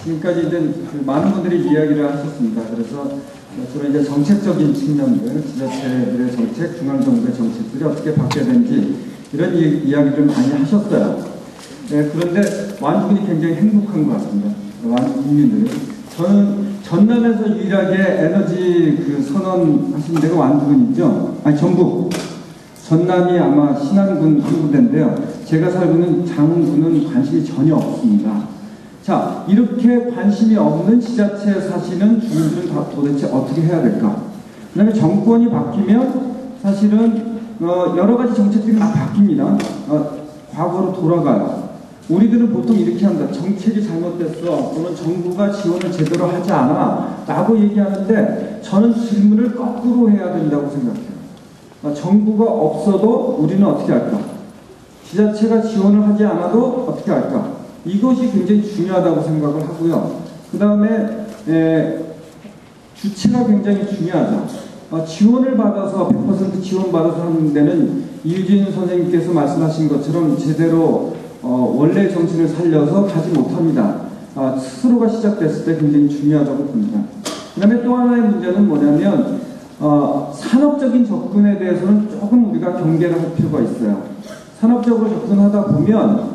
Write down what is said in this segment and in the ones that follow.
지금까지 이제 많은 분들이 이야기를 하셨습니다. 그래서 주로 이제 정책적인 측면들, 지자체들의 정책, 중앙정부의 정책들이 어떻게 바뀌어야 되는지 이런 이야기를 많이 하셨어요. 네, 그런데 완주군이 굉장히 행복한 것 같습니다. 완주 국민들이. 저는 전남에서 유일하게 에너지 선언하신 데가 완주군이죠. 아니, 전북. 전남이 아마 신안군 한 군데인데요. 제가 살고 있는 장흥군은 관심이 전혀 없습니다. 자, 이렇게 관심이 없는 지자체에 사시는 주민들은 다 도대체 어떻게 해야 될까? 그 다음에 정권이 바뀌면 사실은 여러 가지 정책들이 막 바뀝니다. 과거로 돌아가요. 우리들은 보통 이렇게 한다. 정책이 잘못됐어. 또는 정부가 지원을 제대로 하지 않아. 라고 얘기하는데 저는 질문을 거꾸로 해야 된다고 생각해요. 정부가 없어도 우리는 어떻게 할까? 지자체가 지원을 하지 않아도 어떻게 할까? 이것이 굉장히 중요하다고 생각을 하고요. 그 다음에 주체가 굉장히 중요하죠. 지원을 받아서 100% 지원받아서 하는 데는 이유진 선생님께서 말씀하신 것처럼 제대로 원래 정신을 살려서 가지 못합니다. 스스로가 시작됐을 때 굉장히 중요하다고 봅니다. 그 다음에 또 하나의 문제는 뭐냐면 산업적인 접근에 대해서는 조금 우리가 경계를 할 필요가 있어요. 산업적으로 접근하다 보면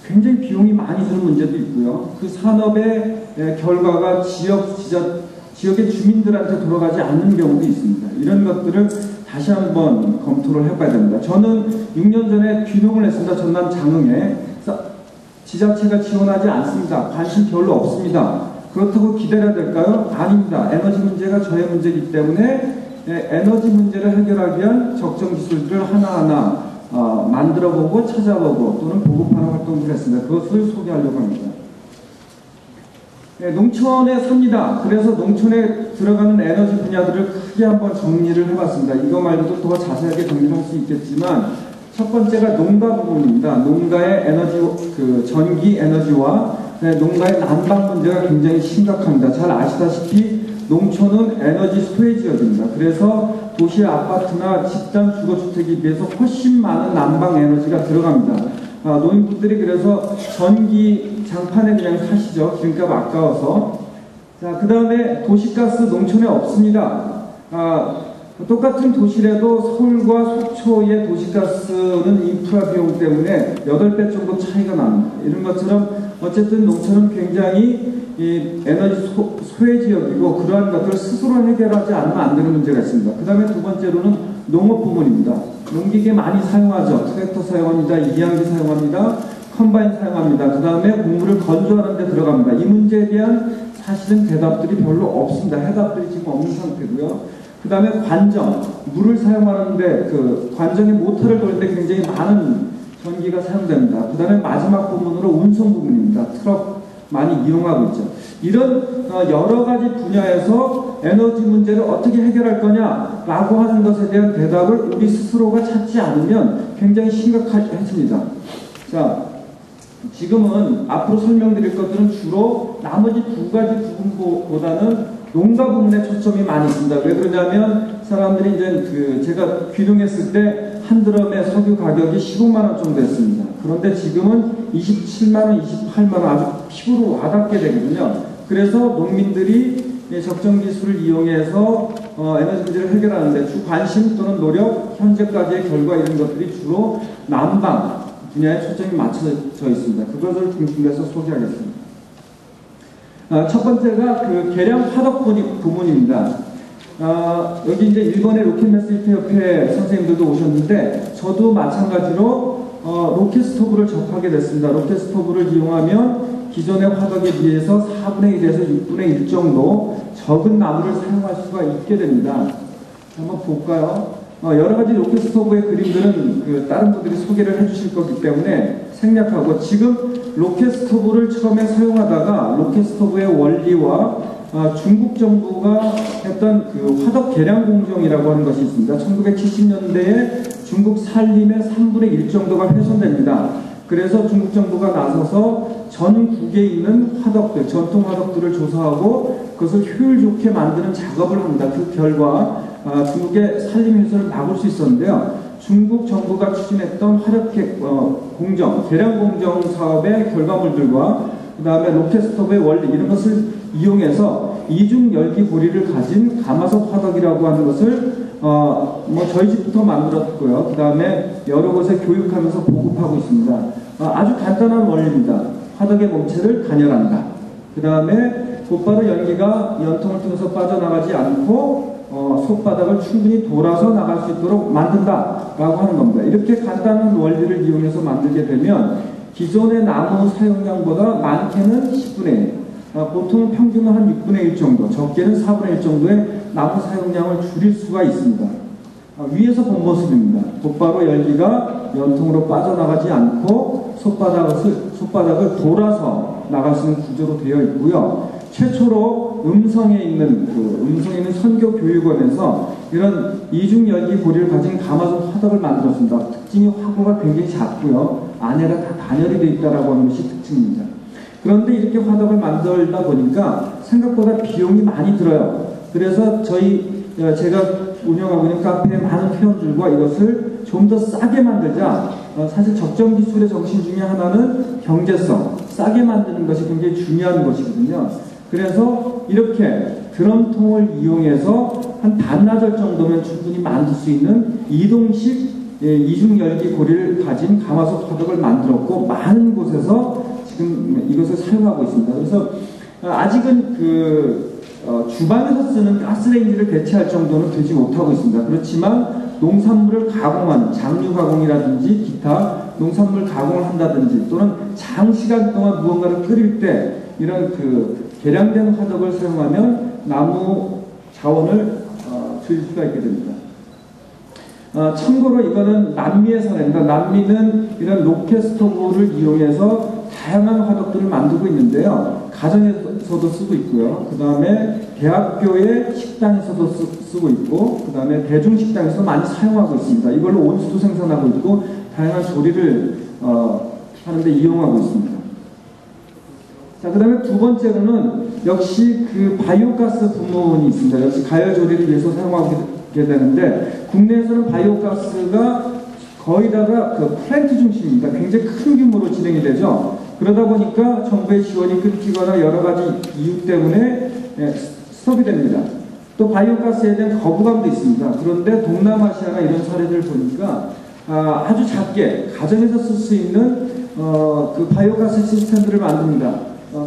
굉장히 비용이 많이 드는 문제도 있고요. 그 산업의 결과가 지역의 주민들한테 돌아가지 않는 경우도 있습니다. 이런 것들을 다시 한번 검토를 해봐야 됩니다. 저는 6년 전에 귀농을 했습니다. 전남 장흥에. 지자체가 지원하지 않습니다. 관심 별로 없습니다. 그렇다고 기다려야 될까요? 아닙니다. 에너지 문제가 저의 문제이기 때문에 에너지 문제를 해결하기 위한 적정 기술들을 하나하나 만들어보고 찾아보고 또는 보급하는 활동들을 했습니다. 그것을 소개하려고 합니다. 농촌에 삽니다. 그래서 농촌에 들어가는 에너지 분야들을 크게 한번 정리를 해봤습니다. 이거 말고도 더 자세하게 정리를 할 수 있겠지만 첫 번째가 농가 부분입니다. 농가의 에너지, 전기 에너지와 농가의 난방 문제가 굉장히 심각합니다. 잘 아시다시피 농촌은 에너지 소외 지역입니다. 그래서 도시의 아파트나 집단 주거주택에 비해서 훨씬 많은 난방 에너지가 들어갑니다. 노인분들이 그래서 전기 장판에 그냥 사시죠. 기름값 아까워서. 자, 그 다음에 도시가스 농촌에 없습니다. 똑같은 도시라도 서울과 속초의 도시가스는 인프라 비용 때문에 8배 정도 차이가 납니다. 이런 것처럼 어쨌든 농촌은 굉장히 에너지 소외 지역이고 그러한 것들을 스스로 해결하지 않으면 안 되는 문제가 있습니다. 그 다음에 두 번째로는 농업 부문입니다. 농기계 많이 사용하죠. 트랙터 사용합니다. 이양기 사용합니다. 컴바인 사용합니다. 그 다음에 곡물을 건조하는 데 들어갑니다. 이 문제에 대한 사실은 대답들이 별로 없습니다. 해답들이 지금 없는 상태고요. 그 다음에 관정, 물을 사용하는데 관정의 모터를 돌릴 때 굉장히 많은 전기가 사용됩니다. 그 다음에 마지막 부분으로 운송 부분입니다. 트럭 많이 이용하고 있죠. 이런 여러 가지 분야에서 에너지 문제를 어떻게 해결할 거냐라고 하는 것에 대한 대답을 우리 스스로가 찾지 않으면 굉장히 심각해집니다. 자, 지금은 앞으로 설명드릴 것들은 주로 나머지 두 가지 부분보다는 농가 부분에 초점이 많이 있습니다. 왜 그러냐면 사람들이 이제 제가 귀농했을 때 한 드럼의 석유 가격이 15만원 정도 했습니다. 그런데 지금은 27만원, 28만원 아주 피부로 와닿게 되거든요. 그래서 농민들이 적정 기술을 이용해서 에너지 문제를 해결하는데 주 관심 또는 노력, 현재까지의 결과 이런 것들이 주로 난방 분야에 초점이 맞춰져 있습니다. 그것을 중심에서 소개하겠습니다. 첫 번째가 계량 화덕 부문입니다. 여기 이제 일본의 로켓매스터 협회 선생님들도 오셨는데 저도 마찬가지로 로켓 스토브를 접하게 됐습니다. 로켓 스토브를 이용하면 기존의 화덕에 비해서 4분의 1에서 6분의 1 정도 적은 나무를 사용할 수가 있게 됩니다. 한번 볼까요? 여러 가지 로켓 스토브의 그림들은 다른 분들이 소개를 해주실 거기 때문에 생략하고 지금 로켓 스토브를 처음에 사용하다가 로켓 스토브의 원리와 중국 정부가 했던 화덕 계량 공정이라고 하는 것이 있습니다. 1970년대에 중국 산림의 3분의 1 정도가 훼손됩니다. 그래서 중국 정부가 나서서 전국에 있는 화덕들, 전통 화덕들을 조사하고 그것을 효율 좋게 만드는 작업을 합니다. 그 결과 중국의 산림 훼손을 막을 수 있었는데요. 중국 정부가 추진했던 화력 공정, 계량 공정 사업의 결과물들과 그 다음에 로켓 스토브의 원리 이런 것을 이용해서 이중 열기 고리를 가진 가마솥 화덕이라고 하는 것을 뭐 저희 집부터 만들었고요. 그 다음에 여러 곳에 교육하면서 보급하고 있습니다. 아주 간단한 원리입니다. 화덕의 몸체를 단열한다. 그 다음에 곧바로 연기가 연통을 통해서 빠져나가지 않고 솥바닥을 충분히 돌아서 나갈 수 있도록 만든다라고 하는 겁니다. 이렇게 간단한 원리를 이용해서 만들게 되면 기존의 나무 사용량보다 많게는 10분의 1, 보통 평균은 한 6분의 1 정도, 적게는 4분의 1 정도의 나무 사용량을 줄일 수가 있습니다. 위에서 본 모습입니다. 곧바로 열기가 연통으로 빠져나가지 않고 솥바닥을 돌아서 나갈 수 있는 구조로 되어 있고요. 최초로 음성에 있는 선교 교육원에서 이런 이중 열기 고리를 가진 가마솥 화덕을 만들었습니다. 특징이 화구가 굉장히 작고요. 안에가 다 단열이 되어 있다라고 하는 것이 특징입니다. 그런데 이렇게 화덕을 만들다 보니까 생각보다 비용이 많이 들어요. 그래서 제가 운영하고 있는 카페의 많은 회원들과 이것을 좀 더 싸게 만들자. 사실 적정 기술의 정신 중에 하나는 경제성, 싸게 만드는 것이 굉장히 중요한 것이거든요. 그래서 이렇게 드럼통을 이용해서 한 반나절 정도면 충분히 만들 수 있는 이동식 이중 열기 고리를 가진 가마솥 화덕을 만들었고 많은 곳에서 지금 이것을 사용하고 있습니다. 그래서 아직은 주방에서 쓰는 가스레인지를 대체할 정도는 되지 못하고 있습니다. 그렇지만 농산물을 가공하는 장류 가공이라든지 기타 농산물 가공을 한다든지 또는 장시간 동안 무언가를 끓일 때 이런 개량된 화덕을 사용하면 나무 자원을 줄일 수가 있게 됩니다. 참고로 이거는 남미의 사례입니다. 남미는 이런 로켓 스토브를 이용해서 다양한 화덕들을 만들고 있는데요. 가정에서도 쓰고 있고요. 그 다음에 대학교의 식당에서도 쓰고 있고, 그 다음에 대중식당에서 많이 사용하고 있습니다. 이걸로 온수도 생산하고 있고, 다양한 조리를 하는데 이용하고 있습니다. 자, 그 다음에 두 번째로는 역시 바이오가스 부문이 있습니다. 역시 가열 조리를 위해서 사용하게 되는데, 국내에서는 바이오가스가 거의 다가 플랜트 중심입니다. 굉장히 큰 규모로 진행이 되죠. 그러다 보니까 정부의 지원이 끊기거나 여러 가지 이유 때문에 스톱이 됩니다. 또 바이오가스에 대한 거부감도 있습니다. 그런데 동남아시아나 이런 사례들을 보니까 아주 작게 가정에서 쓸 수 있는 바이오가스 시스템들을 만듭니다.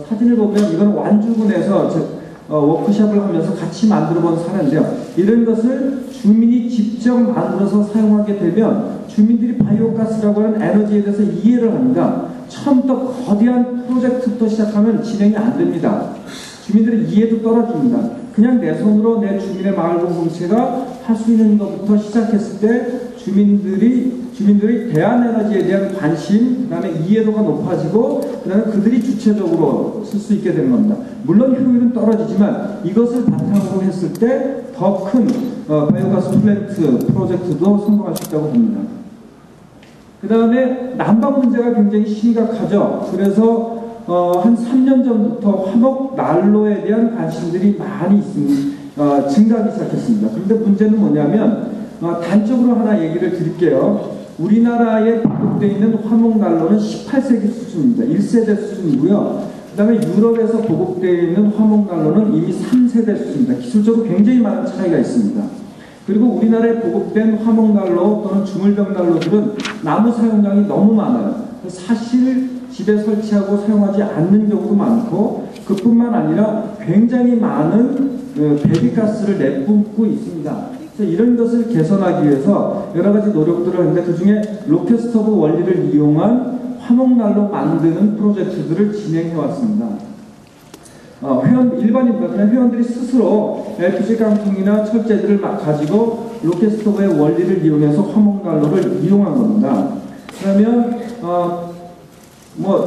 사진을 보면 이건 완주군에서 워크숍을 하면서 같이 만들어 본 사례인데요. 이런 것을 주민이 직접 만들어서 사용하게 되면 주민들이 바이오가스라고 하는 에너지에 대해서 이해를 합니다. 처음부터 거대한 프로젝트부터 시작하면 진행이 안 됩니다. 주민들의 이해도 떨어집니다. 그냥 내 손으로 내 주민의 마을 공동체가 할 수 있는 것부터 시작했을 때 주민들이 대한에너지에 대한 관심, 그 다음에 이해도가 높아지고, 그 다음에 그들이 주체적으로 쓸 수 있게 되는 겁니다. 물론 효율은 떨어지지만 이것을 바탕으로 했을 때 더 큰 바이오가스 플랜트 프로젝트도 성공할 수 있다고 봅니다. 그 다음에 난방 문제가 굉장히 심각하죠. 그래서 한 3년 전부터 화목 난로에 대한 관심들이 많이 증가하기 시작했습니다. 그런데 문제는 뭐냐면 단적으로 하나 얘기를 드릴게요. 우리나라에 보급되어 있는 화목난로는 18세기 수준입니다. 1세대 수준이고요. 그 다음에 유럽에서 보급되어 있는 화목난로는 이미 3세대 수준입니다. 기술적으로 굉장히 많은 차이가 있습니다. 그리고 우리나라에 보급된 화목난로 또는 주물병난로들은 나무 사용량이 너무 많아요. 사실 집에 설치하고 사용하지 않는 경우도 많고, 그뿐만 아니라 굉장히 많은 배기가스를 내뿜고 있습니다. 그래서 이런 것을 개선하기 위해서 여러 가지 노력들을 하는데, 그 중에 로켓 스토브 원리를 이용한 화목난로 만드는 프로젝트들을 진행해 왔습니다. 일반인들, 그냥 회원들이 스스로 LPG 깡통이나 철제들을 가지고 로켓 스토브의 원리를 이용해서 화목난로를 이용한 겁니다. 그러면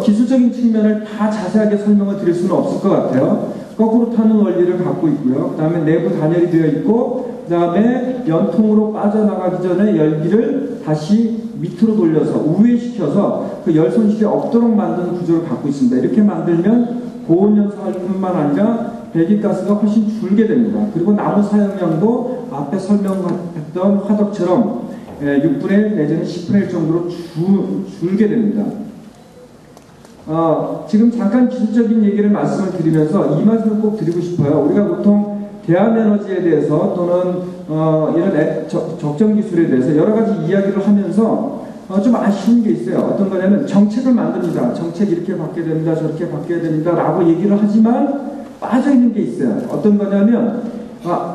기술적인 측면을 다 자세하게 설명을 드릴 수는 없을 것 같아요. 거꾸로 타는 원리를 갖고 있고요. 그 다음에 내부 단열이 되어 있고, 그 다음에 연통으로 빠져나가기 전에 열기를 다시 밑으로 돌려서 우회시켜서 그 열 손실이 없도록 만드는 구조를 갖고 있습니다. 이렇게 만들면 고온 연소할 뿐만 아니라 배기가스가 훨씬 줄게 됩니다. 그리고 나무 사용량도 앞에 설명했던 화덕처럼 6분의 1 내지는 10분의 1 정도로 줄게 됩니다. 지금 잠깐 기술적인 얘기를 말씀을 드리면서 이 말씀을 꼭 드리고 싶어요. 우리가 보통 대한에너지에 대해서 또는 이런 적정 기술에 대해서 여러 가지 이야기를 하면서 좀 아쉬운 게 있어요. 어떤 거냐면 정책을 만듭니다. 정책 이렇게 바뀌어야 됩니다. 저렇게 바뀌어야 됩니다. 라고 얘기를 하지만 빠져있는 게 있어요. 어떤 거냐면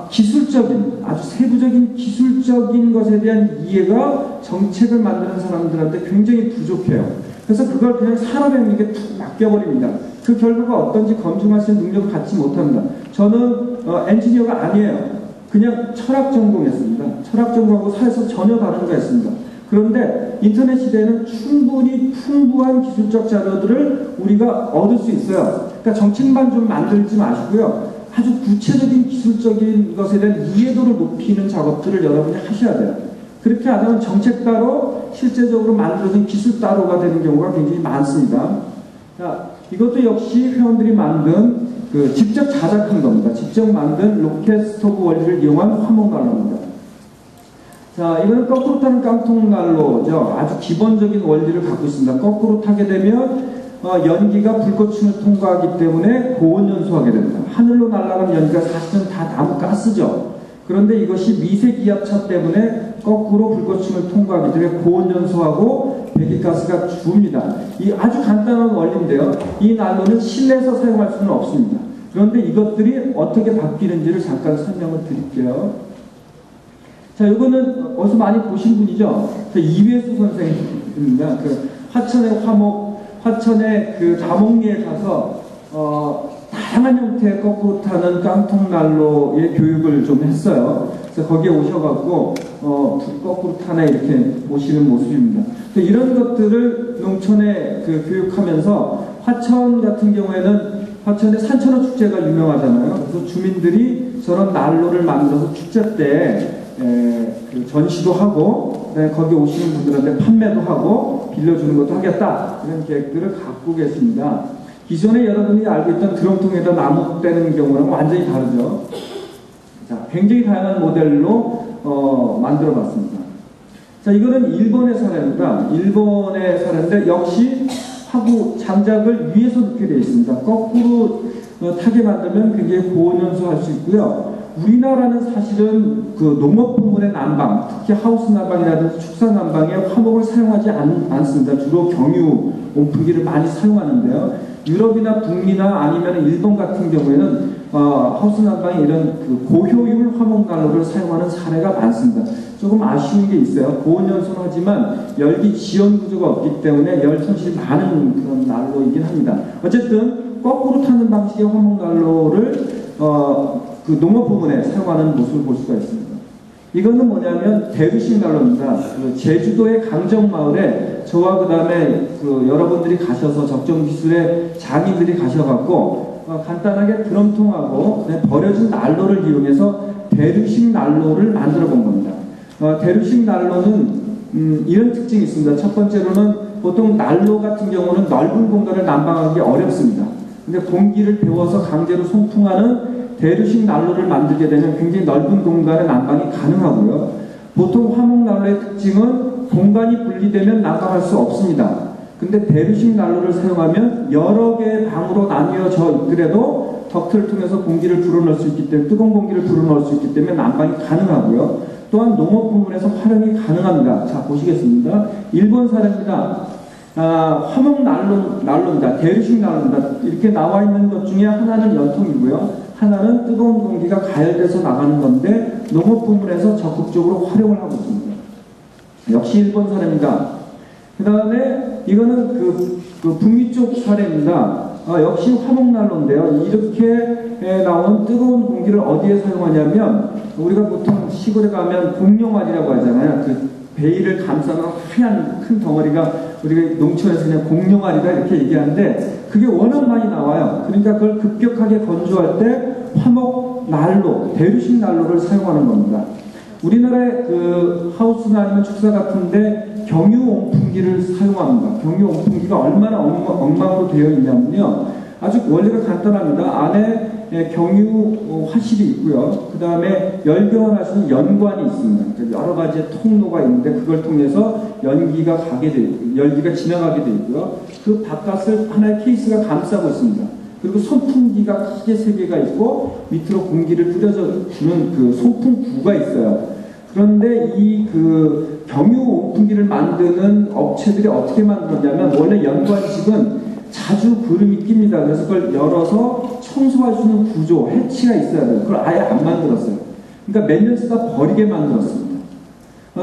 기술적인, 아주 세부적인 기술적인 것에 대한 이해가 정책을 만드는 사람들한테 굉장히 부족해요. 그래서 그걸 그냥 산업행위에 툭 맡겨버립니다. 그 결과가 어떤지 검증할 수 있는 능력을 갖지 못합니다. 저는 엔지니어가 아니에요. 그냥 철학 전공했습니다. 철학 전공하고 사회에서 전혀 다른 거 했습니다. 그런데 인터넷 시대에는 충분히 풍부한 기술적 자료들을 우리가 얻을 수 있어요. 그러니까 정책만 좀 만들지 마시고요. 아주 구체적인 기술적인 것에 대한 이해도를 높이는 작업들을 여러분이 하셔야 돼요. 그렇게 하면 정책 따로 실제적으로 만들어진 기술 따로가 되는 경우가 굉장히 많습니다. 자, 이것도 역시 회원들이 만든 직접 자작한 겁니다. 직접 만든 로켓 스토브 원리를 이용한 화목난로입니다. 자, 이거는 거꾸로 타는 깡통난로죠. 아주 기본적인 원리를 갖고 있습니다. 거꾸로 타게 되면 연기가 불꽃층을 통과하기 때문에 고온연소하게 됩니다. 하늘로 날아가는 연기가 사실은 다 나무 가스죠. 그런데 이것이 미세기압차 때문에 거꾸로 불꽃층을 통과하기 때문에 고온연소하고 배기가스가 줍니다. 이 아주 간단한 원리인데요. 이 난로는 실내에서 사용할 수는 없습니다. 그런데 이것들이 어떻게 바뀌는지를 잠깐 설명을 드릴게요. 자, 이거는 어디서 많이 보신 분이죠? 이회수 선생님입니다. 화천의 다목리에 가서 다양한 형태의 거꾸로 타는 깡통난로의 교육을 좀 했어요. 그래서 거기에 오셔갖고 거꾸로 타네 이렇게 오시는 모습입니다. 이런 것들을 농촌에 교육하면서 화천 같은 경우에는 화천의 산천어 축제가 유명하잖아요. 그래서 주민들이 저런 난로를 만들어서 축제 때 전시도 하고 거기 오시는 분들한테 판매도 하고 빌려주는 것도 하겠다 이런 계획들을 갖고 계십니다. 기존에 여러분이 알고 있던 드럼통에다 나무 떼는 경우랑 완전히 다르죠. 자, 굉장히 다양한 모델로 만들어 봤습니다. 자, 이거는 일본의 사례입니다. 일본의 사례인데 역시 하고 장작을 위에서 넣게 되어 있습니다. 거꾸로 타게 만들면 굉장히 고온연소할 수 있고요. 우리나라는 사실은 농업 부문의 난방, 특히 하우스 난방이라든지 축사 난방에 화목을 사용하지 않습니다. 주로 경유 온풍기를 많이 사용하는데요. 유럽이나 북미나 아니면 일본 같은 경우에는 하우스 난방에 이런 고효율 화목 난로를 사용하는 사례가 많습니다. 조금 아쉬운 게 있어요. 고온연소는 하지만 열기 지연 구조가 없기 때문에 열 손실이 많은 그런 난로이긴 합니다. 어쨌든 거꾸로 타는 방식의 화목 난로를 농업 부분에 사용하는 모습을 볼 수가 있습니다. 이거는 뭐냐면 대두식 난로입니다. 제주도의 강정마을에 저와 그 다음에 여러분들이 가셔서 적정기술의 장인들이 가셔갖고 간단하게 드럼통하고 버려진 난로를 이용해서 대두식 난로를 만들어 본 겁니다. 대두식 난로는 이런 특징이 있습니다. 첫 번째로는 보통 난로 같은 경우는 넓은 공간을 난방하기 어렵습니다. 근데 공기를 데워서 강제로 송풍하는 대두식 난로를 만들게 되면 굉장히 넓은 공간에 난방이 가능하고요. 보통 화목난로의 특징은 공간이 분리되면 난방할 수 없습니다. 근데 대두식 난로를 사용하면 여러 개의 방으로 나뉘어져 있더라도 덕트를 통해서 공기를 불어넣을 수 있기 때문에 뜨거운 공기를 불어넣을 수 있기 때문에 난방이 가능하고요. 또한 농업 부문에서 활용이 가능합니다. 자, 보시겠습니다. 일본 사례입니다. 화목 난로입니다. 대두식 난로입니다. 이렇게 나와 있는 것 중에 하나는 연통이고요. 하나는 뜨거운 공기가 가열돼서 나가는 건데 농업 부문에서 적극적으로 활용을 하고 있습니다. 역시 일본 사례입니다. 그 다음에 이거는 북미 쪽 사례입니다. 역시 화목난로인데요. 이렇게 나온 뜨거운 공기를 어디에 사용하냐면 우리가 보통 시골에 가면 공룡알이라고 하잖아요. 베일을 감싸는 하얀 큰 덩어리가 우리가 농촌에서 그냥 공룡알이다 이렇게 얘기하는데 그게 워낙 많이 나와요. 그러니까 그걸 급격하게 건조할 때 화목난로, 대두식 난로를 사용하는 겁니다. 우리나라의 하우스나 아니면 축사 같은데 경유 온풍기를 사용합니다. 경유 온풍기가 얼마나 엉망으로 되어 있냐면요. 아주 원리가 간단합니다. 안에 경유 화실이 있고요. 그 다음에 열교환할 수 있는 연관이 있습니다. 여러 가지 통로가 있는데 그걸 통해서 연기가 열기가 지나가게 되어 있고요. 그 바깥을 하나의 케이스가 감싸고 있습니다. 그리고 선풍기가 크게 3개가 있고 밑으로 공기를 뿌려주는 그 송풍구가 있어요. 그런데 이 그 경유 온풍기를 만드는 업체들이 어떻게 만들었냐면 원래 연관식은 자주 구름이 낍니다. 그래서 그걸 열어서 청소할 수 있는 구조, 해치가 있어야 돼요. 그걸 아예 안 만들었어요. 그러니까 몇 년 쓰다 버리게 만들었습니다.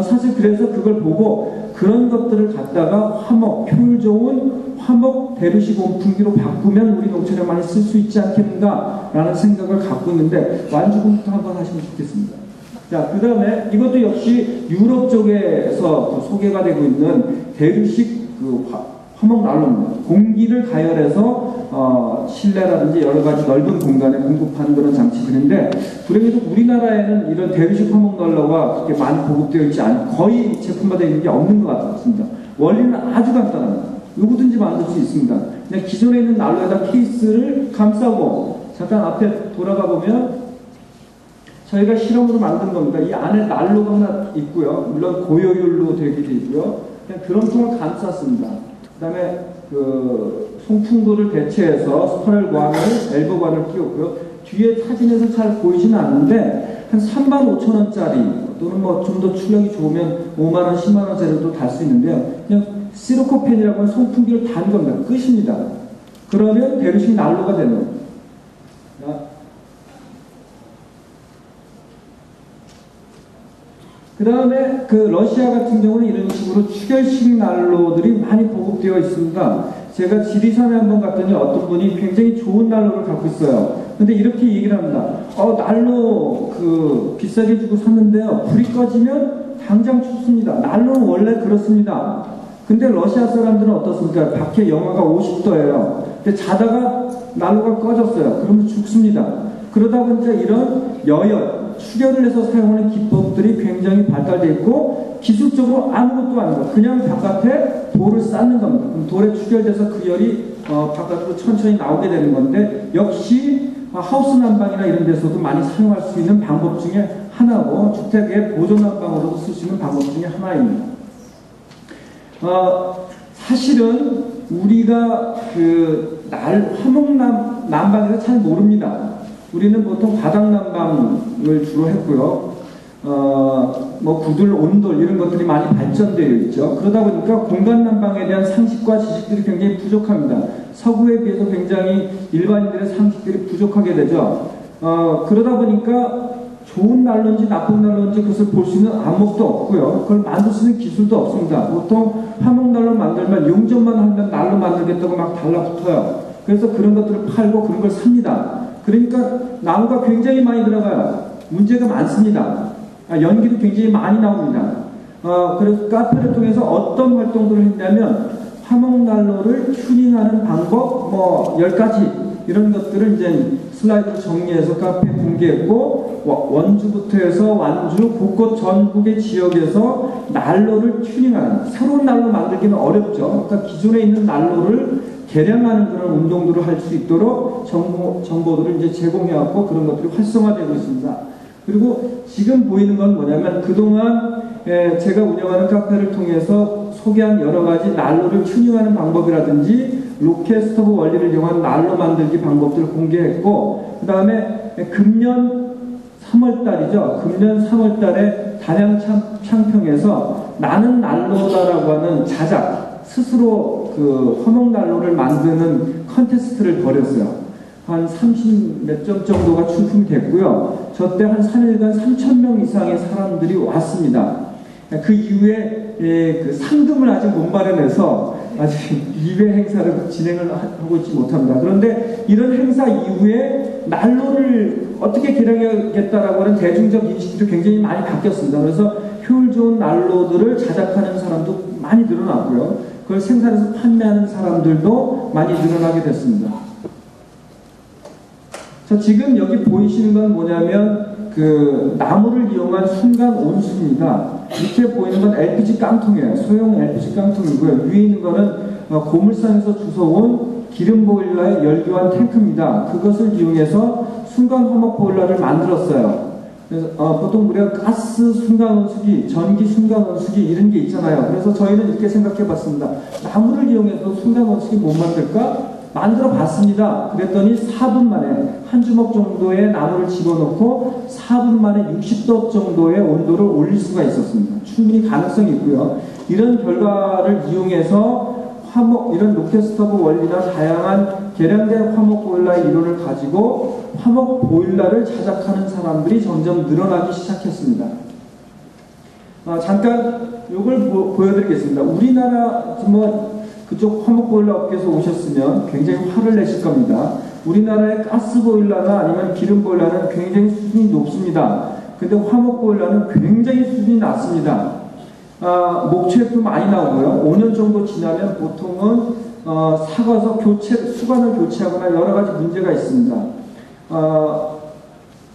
사실 그래서 그걸 보고 그런 것들을 갖다가 화목, 효율 좋은 화목 대류식 온풍기로 바꾸면 우리 농촌에 많이 쓸 수 있지 않겠는가 라는 생각을 갖고 있는데 완주부터 한번 하시면 좋겠습니다. 자, 그 다음에 이것도 역시 유럽 쪽에서 소개가 되고 있는 대류식 그 화목 난로입니다. 공기를 가열해서 실내라든지 여러 가지 넓은 공간에 공급하는 그런 장치들인데 불행히도 우리나라에는 이런 대류식 화목 난로가 그렇게 많이 보급되어 있지 않고 거의 제품화되어 있는 게 없는 것 같습니다. 원리는 아주 간단합니다. 누구든지 만들 수 있습니다. 그냥 기존에 있는 난로에다 케이스를 감싸고 잠깐 앞에 돌아가 보면 저희가 실험으로 만든 겁니다. 이 안에 난로가 하나 있고요. 물론 고효율로 되게 되어 있고요. 그냥 드럼통을 감쌌습니다. 그 다음에 그 송풍구를 대체해서 스파럴관을, 엘보관을 끼웠고요. 뒤에 사진에서 잘 보이지는 않는데 한 35,000원짜리 또는 뭐 좀 더 출력이 좋으면 5만원, 10만원짜리도 달 수 있는데요. 그냥 시로코펜이라고 하는 송풍기를 단 겁니다. 끝입니다. 그러면 대류식 난로가 되는 겁니다. 그 다음에 그 러시아 같은 경우는 이런 식으로 추결식 난로들이 많이 보급되어 있습니다. 제가 지리산에 한번 갔더니 어떤 분이 굉장히 좋은 난로를 갖고 있어요. 근데 이렇게 얘기를 합니다. 난로 비싸게 주고 샀는데요. 불이 꺼지면 당장 춥습니다. 난로는 원래 그렇습니다. 근데 러시아 사람들은 어떻습니까? 밖에 영하가 50도예요. 근데 자다가 난로가 꺼졌어요. 그러면 죽습니다. 그러다 보니까 이런 여열, 추결을 해서 사용하는 기법들이 굉장히 발달되어 있고 기술적으로 아무것도 아니고 그냥 바깥에 돌을 쌓는 겁니다. 그럼 돌에 추결돼서 그 열이 바깥으로 천천히 나오게 되는 건데 역시 하우스 난방이나 이런 데서도 많이 사용할 수 있는 방법 중에 하나고 주택의 보존 난방으로도 쓸 수 있는 방법 중에 하나입니다. 사실은 우리가 화목 난방에서 잘 모릅니다. 우리는 보통 바닥 난방을 주로 했고요. 뭐 구들, 온돌 이런 것들이 많이 발전되어 있죠. 그러다 보니까 공간 난방에 대한 상식과 지식들이 굉장히 부족합니다. 서구에 비해서 굉장히 일반인들의 상식들이 부족하게 되죠. 그러다 보니까 좋은 난로인지 나쁜 난로인지 그것을 볼 수 있는 안목도 없고요. 그걸 만들 수 있는 기술도 없습니다. 보통 화목 난로 만들면 용접만 하면 난로 만들겠다고 막 달라붙어요. 그래서 그런 것들을 팔고 그런 걸 삽니다. 그러니까 나무가 굉장히 많이 들어가요. 문제가 많습니다. 연기도 굉장히 많이 나옵니다. 그래서 카페를 통해서 어떤 활동들을 했냐면 화목난로를 튜닝하는 방법 10가지 이런 것들을 이제 슬라이드로 정리해서 카페에 공개했고 원주부터 해서 완주 곳곳 전국의 지역에서 난로를 튜닝하는 새로운 난로 만들기는 어렵죠. 그러니까 기존에 있는 난로를 개량하는 그런 운동들을 할 수 있도록 정보들을 이제 제공해왔고 그런 것들이 활성화되고 있습니다. 그리고 지금 보이는 건 뭐냐면 그동안 제가 운영하는 카페를 통해서 소개한 여러 가지 난로를 튜닝하는 방법이라든지 로켓 스토브 원리를 이용한 난로 만들기 방법들을 공개했고 그 다음에 금년 3월달이죠. 금년 3월달에 단양 창평에서 나는 난로다라고 하는 자작 스스로 화목난로를 만드는 컨테스트를 벌였어요. 한 30 몇 점 정도가 출품이 됐고요. 저 때 한 3일간 3,000명 이상의 사람들이 왔습니다. 그 이후에 상금을 아직 못 마련해서 아직 2회 행사를 진행을 하고 있지 못합니다. 그런데 이런 행사 이후에 난로를 어떻게 개량하겠다라고 하는 대중적 인식들이 굉장히 많이 바뀌었습니다. 그래서 효율 좋은 난로들을 자작하는 사람도 많이 늘어났고요. 그걸 생산해서 판매하는 사람들도 많이 늘어나게 됐습니다. 자, 지금 여기 보이시는 건 뭐냐면 나무를 이용한 순간 온수입니다. 밑에 보이는 건 LPG 깡통이에요. 소형 LPG 깡통이고요. 위에 있는 거는 고물상에서 주워온 기름 보일러의 열교환 탱크입니다. 그것을 이용해서 순간 화목 보일러를 만들었어요. 그래서 보통 우리가 가스 순간 온수기, 전기 순간 온수기 이런 게 있잖아요. 그래서 저희는 이렇게 생각해 봤습니다. 나무를 이용해서 순간 온수기 못 만들까? 만들어 봤습니다. 그랬더니 4분 만에 한 주먹 정도의 나무를 집어넣고 4분 만에 60도 정도의 온도를 올릴 수가 있었습니다. 충분히 가능성이 있고요. 이런 결과를 이용해서 이런 로켓 스토브 원리나 다양한 개량된 화목 보일러의 이론을 가지고 화목 보일러를 제작하는 사람들이 점점 늘어나기 시작했습니다. 잠깐 이걸 보여드리겠습니다. 우리나라 그쪽 화목 보일러 업계에서 오셨으면 굉장히 화를 내실 겁니다. 우리나라의 가스 보일러나 아니면 기름 보일러는 굉장히 수준이 높습니다. 근데 화목 보일러는 굉장히 수준이 낮습니다. 목초액도 많이 나오고요. 5년 정도 지나면 보통은 사가서 수관을 교체하거나 여러 가지 문제가 있습니다.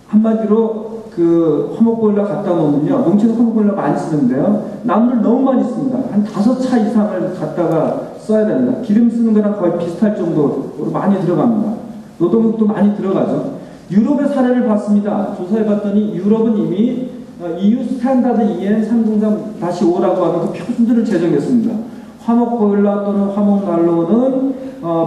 한마디로 그 화목 보일러 갖다 놓으면요, 농촌에서 화목 보일러 많이 쓰는데요, 나무를 너무 많이 씁니다. 한 5차 이상을 갖다가 써야 됩니다. 기름 쓰는 거랑 거의 비슷할 정도로 많이 들어갑니다. 노동력도 많이 들어가죠. 유럽의 사례를 봤습니다. 조사해 봤더니 유럽은 이미 EU 스탠다드 EN 303-5라고 하는 그 표준들을 제정했습니다. 화목 보일러 또는 화목 난로는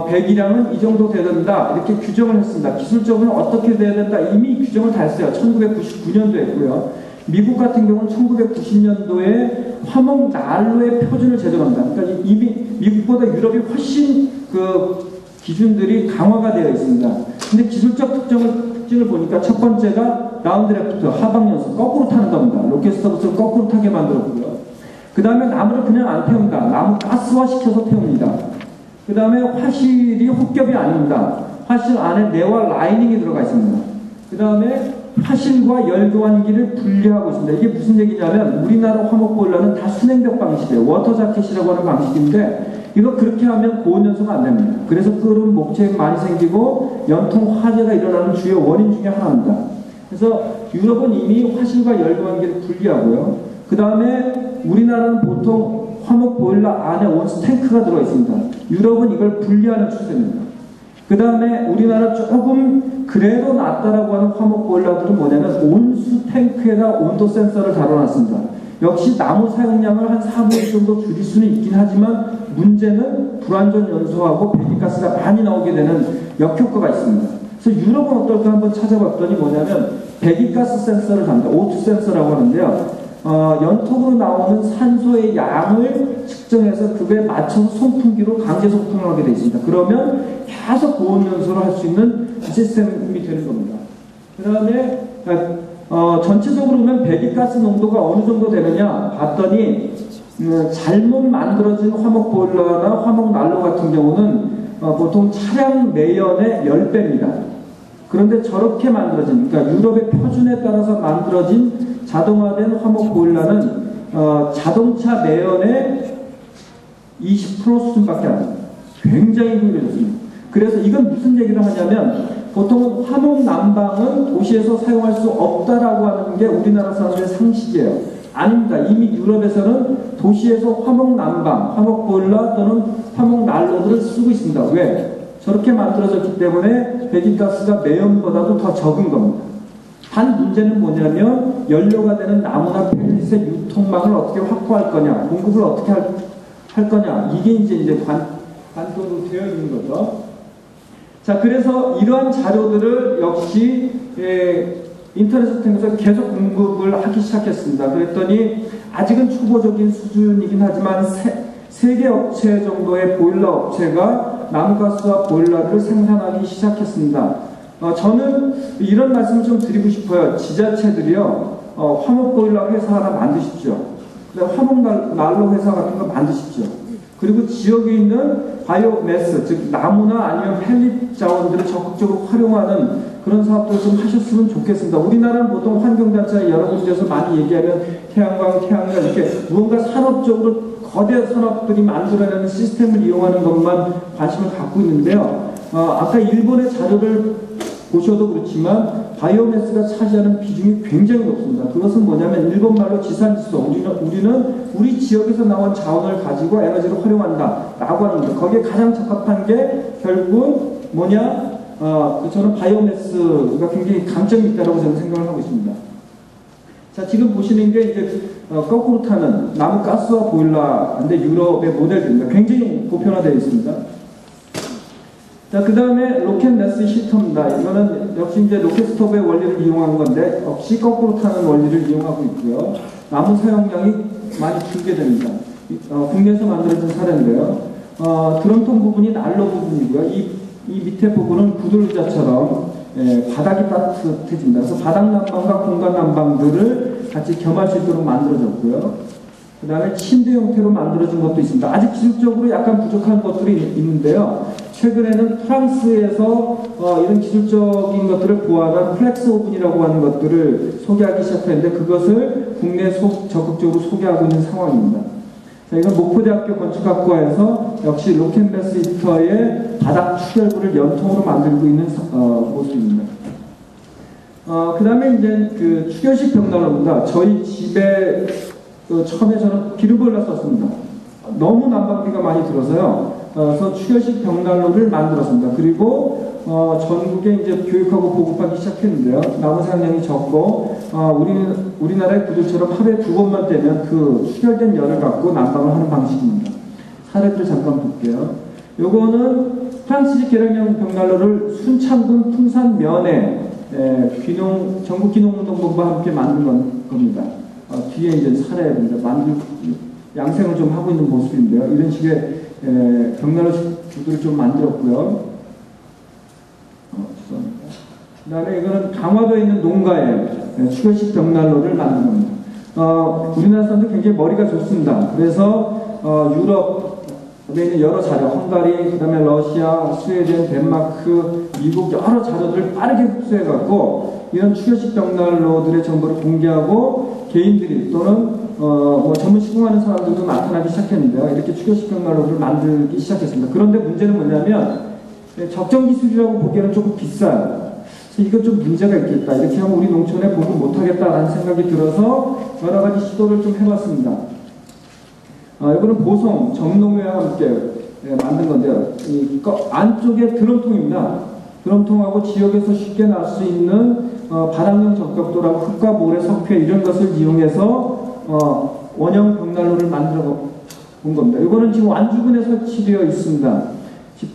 배기량은 이 정도 돼야 된다, 이렇게 규정을 했습니다. 기술적으로 어떻게 돼야 된다, 이미 규정을 다 했어요. 1999년도에 했고요. 미국 같은 경우는 1990년도에 화목 난로의 표준을 제정합니다. 그러니까 이미 미국보다 유럽이 훨씬 그 기준들이 강화가 되어 있습니다. 근데 기술적 특징을 보니까 첫 번째가 라운드래프트, 하방연소, 거꾸로 타는 겁니다. 로켓 스토브처럼 거꾸로 타게 만들었고요. 그 다음에 나무를 그냥 안 태웁니다. 나무 가스화 시켜서 태웁니다. 그 다음에 화실이 혹겹이 아닙니다. 화실 안에 내와 라이닝이 들어가 있습니다. 그 다음에 화실과 열교환기를 분리하고 있습니다. 이게 무슨 얘기냐면 우리나라 화목 보일러는 다 순행벽 방식이에요. 워터 자켓이라고 하는 방식인데 이거 그렇게 하면 고온 연소가 안 됩니다. 그래서 끓음 목재가 많이 생기고 연통 화재가 일어나는 주요 원인 중에 하나입니다. 그래서 유럽은 이미 화실과 열교환기를 분리하고요. 그 다음에 우리나라는 보통 화목 보일러 안에 온수 탱크가 들어 있습니다. 유럽은 이걸 분리하는 추세입니다. 그 다음에 우리나라 조금 그래도 낫다라고 하는 화목 보일러들은 뭐냐면 온수 탱크에다 온도 센서를 달아놨습니다. 역시 나무 사용량을 한 4분의 1 정도 줄일 수는 있긴 하지만 문제는 불완전 연소하고 배기가스가 많이 나오게 되는 역효과가 있습니다. 그래서 유럽은 어떨까 한번 찾아봤더니 뭐냐면 배기가스 센서를 답니다. O2 센서라고 하는데요. 연톡으로 나오는 산소의 양을 측정해서 그거에 맞춰서 송풍기로 강제 송풍을 하게 되어 있습니다. 그러면 계속 고온 연소를 할 수 있는 시스템이 되는 겁니다. 그 다음에 전체적으로 보면 배기가스 농도가 어느 정도 되느냐 봤더니 잘못 만들어진 화목 보일러나 화목 난로 같은 경우는 보통 차량 내연의 10배입니다. 그런데 저렇게 만들어진, 그러니까 유럽의 표준에 따라서 만들어진 자동화된 화목 보일러는 자동차 내연의 20% 수준밖에 안 됩니다. 굉장히 효율적입니다. 그래서 이건 무슨 얘기를 하냐면 보통 화목 난방은 도시에서 사용할 수 없다라고 하는 게 우리나라 사람들의 상식이에요. 아닙니다. 이미 유럽에서는 도시에서 화목 난방, 화목 보일러 또는 화목 난로들을 쓰고 있습니다. 왜? 저렇게 만들어졌기 때문에 배기가스가 매연보다도 더 적은 겁니다. 단 문제는 뭐냐면 연료가 되는 나무나 펠릿의 유통망을 어떻게 확보할 거냐, 공급을 어떻게 할 거냐, 이게 이제 관건으로 되어 있는 거죠. 자, 그래서 이러한 자료들을 역시 인터넷을 통해서 계속 공급을 하기 시작했습니다. 그랬더니 아직은 초보적인 수준이긴 하지만 3개 업체 정도의 보일러 업체가 나무가스와 보일러를 생산하기 시작했습니다. 저는 이런 말씀을 좀 드리고 싶어요. 지자체들이요, 화목 보일러 회사 하나 만드십시오. 화목 난로 회사 같은 거 만드십시오. 그리고 지역에 있는 바이오매스, 즉 나무나 아니면 펠릿 자원들을 적극적으로 활용하는 그런 사업들을 좀 하셨으면 좋겠습니다. 우리나라는 보통 환경단체 여러 군데서 많이 얘기하면 태양광 이렇게 무언가 산업적으로 거대 산업들이 만들어내는 시스템을 이용하는 것만 관심을 갖고 있는데요. 아까 일본의 자료를 보셔도 그렇지만 바이오매스가 차지하는 비중이 굉장히 높습니다. 그것은 뭐냐면 일본 말로 지산지소, 우리는 우리 지역에서 나온 자원을 가지고 에너지를 활용한다 라고 하는데, 거기에 가장 적합한 게 결국은 뭐냐, 저는 바이오매스가 굉장히 강점이 있다고 저는 생각을 하고 있습니다. 자, 지금 보시는 게 이제 거꾸로 타는 나무 가스화 보일러인데 유럽의 모델입니다. 굉장히 보편화되어 있습니다. 자, 그 다음에 로켓매스 히터입니다. 이거는 역시 이제 로켓 스톱의 원리를 이용한 건데, 역시 거꾸로 타는 원리를 이용하고 있고요. 나무 사용량이 많이 줄게 됩니다. 국내에서 만들어진 사례인데요. 드럼통 부분이 난로 부분이고요. 이 밑에 부분은 구들의자처럼 바닥이 따뜻해집니다. 그래서 바닥 난방과 공간 난방들을 같이 겸할 수 있도록 만들어졌고요. 그 다음에 침대 형태로 만들어진 것도 있습니다. 아직 기술적으로 약간 부족한 것들이 있는데요. 최근에는 프랑스에서 이런 기술적인 것들을 보완한 플렉스 오븐이라고 하는 것들을 소개하기 시작했는데, 그것을 국내에 적극적으로 소개하고 있는 상황입니다. 자, 이건 목포대학교 건축학과에서 역시 로켓매스 히터의 바닥 추결부를 연통으로 만들고 있는 모습입니다. 그 다음에 이제 그 추결식 벽난로입니다. 저희 집에 처음에 저는 기름보일러 썼습니다. 너무 난방비가 많이 들어서요. 그래서 추결식 벽난로를 만들었습니다. 그리고 전국에 이제 교육하고 보급하기 시작했는데요. 나무 사용량이 적고 우리나라의 구조처럼 하루에 2번만 떼면 그 추결된 열을 갖고 난방을 하는 방식입니다. 사례를 잠깐 볼게요. 요거는 프랑스식 계량형 벽난로를 순창군 풍산면에 전국기농운동본부와 함께 만든 겁니다. 뒤에 이제 사례입니다. 양생을 좀 하고 있는 모습인데요. 이런 식의 벽난로 구도를 좀 만들었고요. 죄송합니다. 그 다음에 이거는 강화도에 있는 농가에 추결식 벽난로를 만든 겁니다. 우리나라 사람들 굉장히 머리가 좋습니다. 그래서 유럽에 있는 여러 자료, 헝가리, 그 다음에 러시아, 스웨덴, 덴마크, 미국 여러 자료들을 빠르게 흡수해갖고 이런 추결식 벽난로들의 정보를 공개하고 개인들이 또는 전문 시공하는 사람들도 나타나기 시작했는데요. 이렇게 추결식 벽난로를 만들기 시작했습니다. 그런데 문제는 뭐냐면 적정 기술이라고 보기에는 조금 비싸요. 그래서 이건 좀 문제가 있겠다. 이렇게 하면 우리 농촌에 보급 못하겠다라는 생각이 들어서 여러 가지 시도를 좀 해봤습니다. 이거는 보성, 정농회와 함께 만든 건데요. 안쪽에 드럼통입니다. 드럼통하고 지역에서 쉽게 날 수 있는 바닥용 적격도라고 흙과 모래, 석회 이런 것을 이용해서 원형 벽난로를 만들어 본 겁니다. 이거는 지금 완주군에 설치되어 있습니다. 지금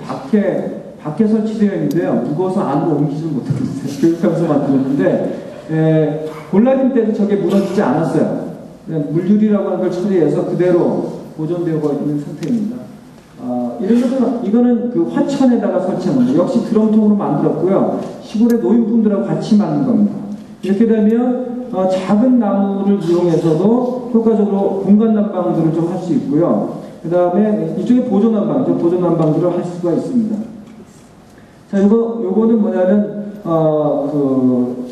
밖에 설치되어 있는데요. 무거워서 안으로 옮기지 못하고 있어요. 교육하면서 만들었는데 골라짐 때도 저게 무너지지 않았어요. 그냥 물유리라고 하는 걸 처리해서 그대로 보존되어 있는 상태입니다. 이거는 그 화천에다가 설치한 겁니다. 역시 드럼통으로 만들었고요. 시골의 노인분들하고 같이 만든 겁니다. 이렇게 되면 작은 나무를 이용해서도 효과적으로 공간 난방들을 좀 할 수 있고요. 그 다음에 이쪽에 보존 난방들을 할 수가 있습니다. 자, 요거는 뭐냐면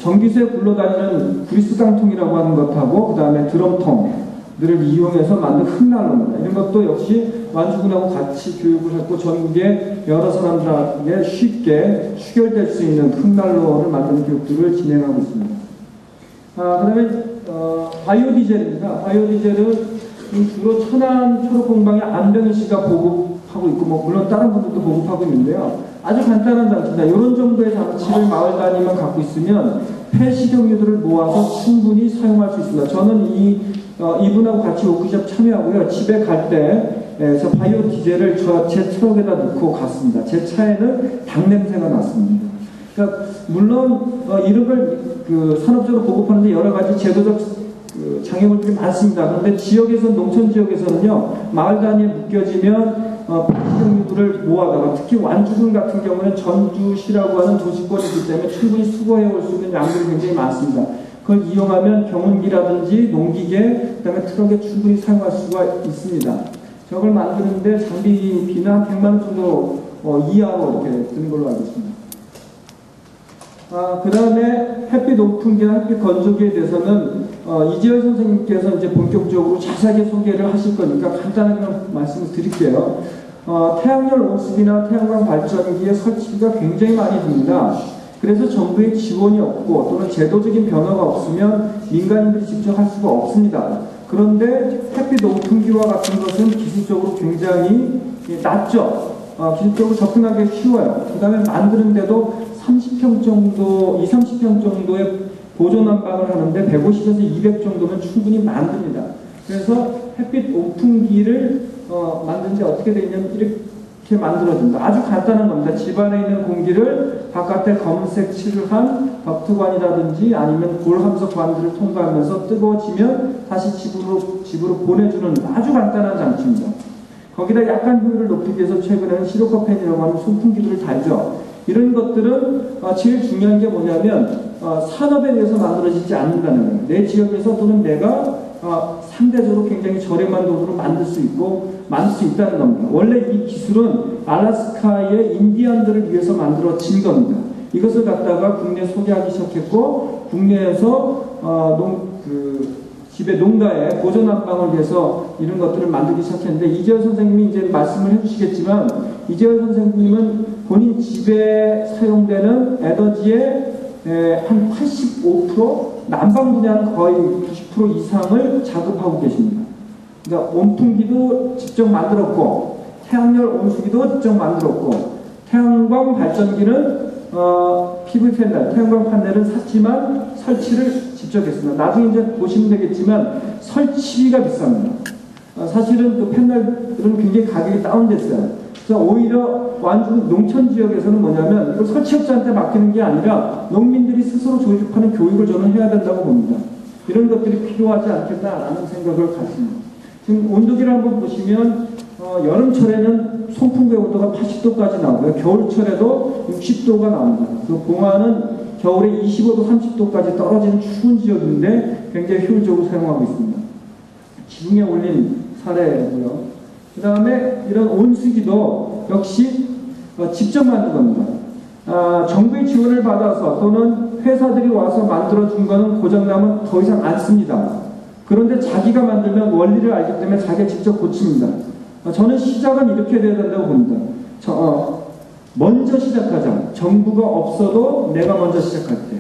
전기수에 굴러다니는 그리스 깡통이라고 하는 것하고 그 다음에 드럼통들을 이용해서 만든 흙난로입니다. 이런 것도 역시 완주군하고 같이 교육을 했고 전국의 여러 사람들에게 쉽게 추결될 수 있는 흙난로를 만드는 교육들을 진행하고 있습니다. 그 다음에 바이오디젤입니다. 바이오디젤은 주로 천안 초록공방의 안병희 씨가 보급하고 있고 물론 다른 분들도 보급하고 있는데요. 아주 간단한 장치입니다. 이런 정도의 장치를 마을 단위만 갖고 있으면 폐식용유들을 모아서 충분히 사용할 수 있습니다. 저는 이분하고 같이 워크숍 참여하고요. 집에 갈 때 저 바이오 디젤을 제 트럭에다 넣고 갔습니다. 제 차에는 당 냄새가 났습니다. 그러니까 물론 이런 걸 산업적으로 보급하는데 여러 가지 제도적 장애물들이 많습니다. 그런데 농촌 지역에서는요, 마을 단위에 묶여지면 폐식용유들을 모아다가 특히 완주군 같은 경우는 전주시라고 하는 도시권이기 때문에 충분히 수거해 올 수 있는 양들이 굉장히 많습니다. 그걸 이용하면 경운기라든지 농기계, 그 다음에 트럭에 충분히 사용할 수가 있습니다. 저걸 만드는데 장비비는 한 100만 원 정도 이하로 이렇게 드는 걸로 알고 있습니다. 그 다음에 햇빛 오픈기나 햇빛 건조기에 대해서는 이재열 선생님께서 이제 본격적으로 자세하게 소개를 하실 거니까 간단하게 말씀을 드릴게요. 태양열 온습이나 태양광 발전기의 설치비가 굉장히 많이 듭니다. 그래서 정부의 지원이 없고 또는 제도적인 변화가 없으면 민간인들이 직접 할 수가 없습니다. 그런데 햇빛 온풍기와 같은 것은 기술적으로 굉장히 낮죠. 기술적으로 접근하기 쉬워요. 그 다음에 만드는데도 30평 정도, 30평 정도의 보존난방을 하는데 150에서 200 정도면 충분히 만듭니다. 그래서 햇빛 온풍기를 만드는데 어떻게 되냐면 이렇게 만들어진다. 아주 간단한 겁니다. 집 안에 있는 공기를 바깥에 검은색 칠을 한 덕트관이라든지 아니면 골함석 관들을 통과하면서 뜨거워지면 다시 집으로 보내주는 아주 간단한 장치입니다. 거기다 약간 효율을 높이기 위해서 최근에는 시로커팬이라고 하는 송풍기들을 달죠. 이런 것들은 제일 중요한 게 뭐냐면 산업에 의해서 만들어지지 않는다는 거예요. 내 지역에서 또는 내가 상대적으로 굉장히 저렴한 돈으로 만들 수 있다는 겁니다. 원래 이 기술은 알래스카의 인디언들을 위해서 만들어진 겁니다. 이것을 갖다가 국내에 소개하기 시작했고 국내에서 집에 농가에 보존난방을 위해서 이런 것들을 만들기 시작했는데 이재열 선생님이 이제 말씀을 해주시겠지만 이재열 선생님은 본인 집에 사용되는 에너지의 한 85% 난방 분야는 거의 90% 이상을 자급하고 계십니다. 그러니까 온풍기도 직접 만들었고 태양열 온수기도 직접 만들었고 태양광 발전기는 PV 패널, 태양광 판넬은 샀지만 설치를 직접 했습니다. 나중에 이제 보시면 되겠지만 설치비가 비쌉니다. 사실은 그 패널들은 굉장히 가격이 다운됐어요. 그래서 오히려 완주 농촌 지역에서는 뭐냐면 이걸 설치업자한테 맡기는 게 아니라 농민들이 스스로 조립하는 교육을 저는 해야 된다고 봅니다. 이런 것들이 필요하지 않겠다라는 생각을 갖습니다. 지금 온도계를 한번 보시면 여름철에는 송풍구의 온도가 80도까지 나오고요. 겨울철에도 60도가 나옵니다. 그 봉화는 겨울에 25도, 30도까지 떨어지는 추운 지역인데 굉장히 효율적으로 사용하고 있습니다. 기둥에 올린 사례고요. 그 다음에 이런 온수기도 역시 직접 만든 겁니다. 정부의 지원을 받아서 또는 회사들이 와서 만들어준 거는 고장나면 더 이상 안 씁니다. 그런데 자기가 만들면 원리를 알기 때문에 자기가 직접 고칩니다. 저는 시작은 이렇게 돼야 된다고 봅니다. 먼저 시작하자. 정부가 없어도 내가 먼저 시작할 때,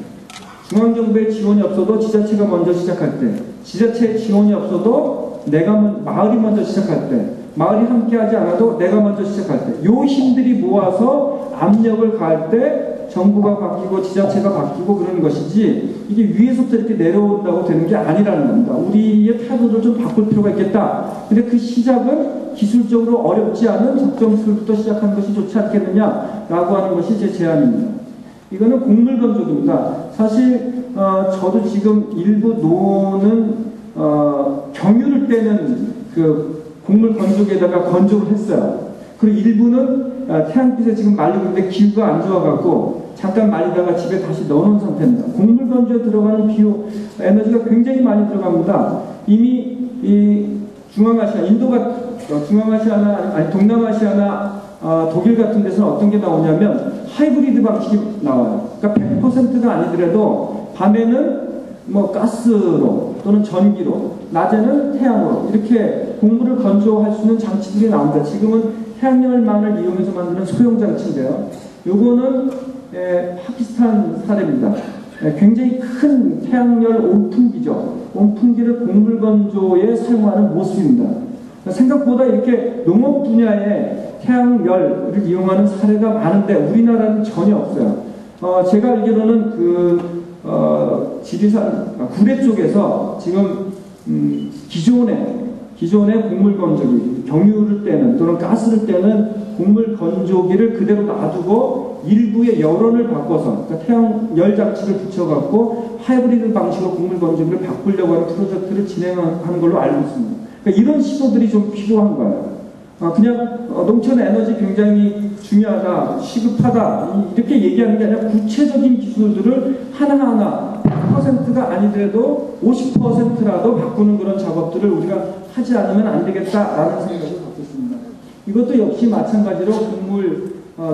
중앙정부의 지원이 없어도 지자체가 먼저 시작할 때, 지자체의 지원이 없어도 마을이 먼저 시작할 때, 마을이 함께하지 않아도 내가 먼저 시작할 때, 요 힘들이 모아서 압력을 가할 때 정부가 바뀌고 지자체가 바뀌고 그러는 것이지 이게 위에서부터 이렇게 내려온다고 되는 게 아니라는 겁니다. 우리의 태도를 좀 바꿀 필요가 있겠다. 근데 그 시작은 기술적으로 어렵지 않은 적정술부터 시작하는 것이 좋지 않겠느냐라고 하는 것이 제 제안입니다. 이거는 곡물 건조기입니다. 사실 저도 지금 일부 노는 경유를 떼는 그 곡물 건조기에다가 건조를 했어요. 그리고 일부는 태양빛에 지금 말리고 있는데 기후가 안 좋아갖고 잠깐 말리다가 집에 다시 넣어놓은 상태입니다. 곡물 건조에 들어가는 비료 에너지가 굉장히 많이 들어갑니다. 이미 이 중앙아시아, 중앙아시아나 동남아시아나 독일 같은 데서는 어떤 게 나오냐면 하이브리드 방식이 나와요. 그러니까 100%가 아니더라도 밤에는 뭐 가스로 또는 전기로, 낮에는 태양으로 이렇게 곡물을 건조할 수 있는 장치들이 나옵니다. 지금은 태양열만을 이용해서 만드는 소형 장치인데요. 요거는 파키스탄 사례입니다. 굉장히 큰 태양열 온풍기죠. 온풍기를 곡물 건조에 사용하는 모습입니다. 생각보다 이렇게 농업 분야에 태양열을 이용하는 사례가 많은데 우리나라는 전혀 없어요. 제가 알기로는 지리산 구례 쪽에서 지금 기존의 곡물 건조기, 경유를 떼는 또는 가스를 떼는 곡물 건조기를 그대로 놔두고 일부의 열원을 바꿔서, 그러니까 태양열 장치를 붙여갖고 하이브리드 방식으로 곡물 건조기를 바꾸려고 하는 프로젝트를 진행하는 걸로 알고 있습니다. 그러니까 이런 시도들이 좀 필요한 거예요. 그냥 농촌 에너지 굉장히 중요하다, 시급하다 이렇게 얘기하는 게 아니라 구체적인 기술들을 하나하나 100%가 아니더라도 50%라도 바꾸는 그런 작업들을 우리가 하지 않으면 안 되겠다라는 생각을 갖고 있습니다. 이것도 역시 마찬가지로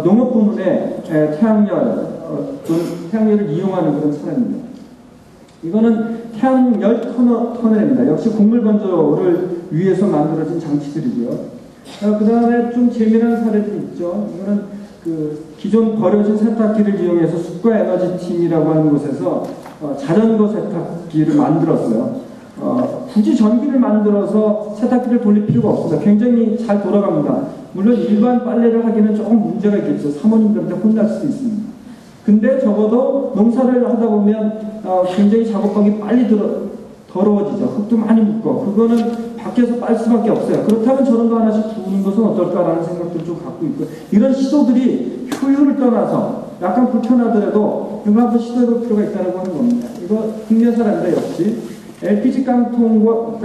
농업 부문의 태양열을 이용하는 그런 사례입니다. 이거는 태양열 터널입니다. 역시 곡물 건조를 위해서 만들어진 장치들이고요. 그 다음에 좀 재미난 사례들이 있죠. 이거는 기존 버려진 세탁기를 이용해서 숲과 에너지 팀이라고 하는 곳에서 자전거 세탁기를 만들었어요. 굳이 전기를 만들어서 세탁기를 돌릴 필요가 없습니다. 굉장히 잘 돌아갑니다. 물론 일반 빨래를 하기는 조금 문제가 있겠죠. 사모님들한테 혼날 수도 있습니다. 근데 적어도 농사를 하다 보면 굉장히 작업방이 빨리 더러워지죠. 흙도 많이 묻고 그거는 밖에서 빨 수밖에 없어요. 그렇다면 저런 거 하나씩 부으는 것은 어떨까라는 생각도 좀 갖고 있고, 이런 시도들이 효율을 떠나서 약간 불편하더라도 이거 한번 시도해볼 필요가 있다고 하는 겁니다. 이거 국내사랍니다. 역시 LPG 깡통과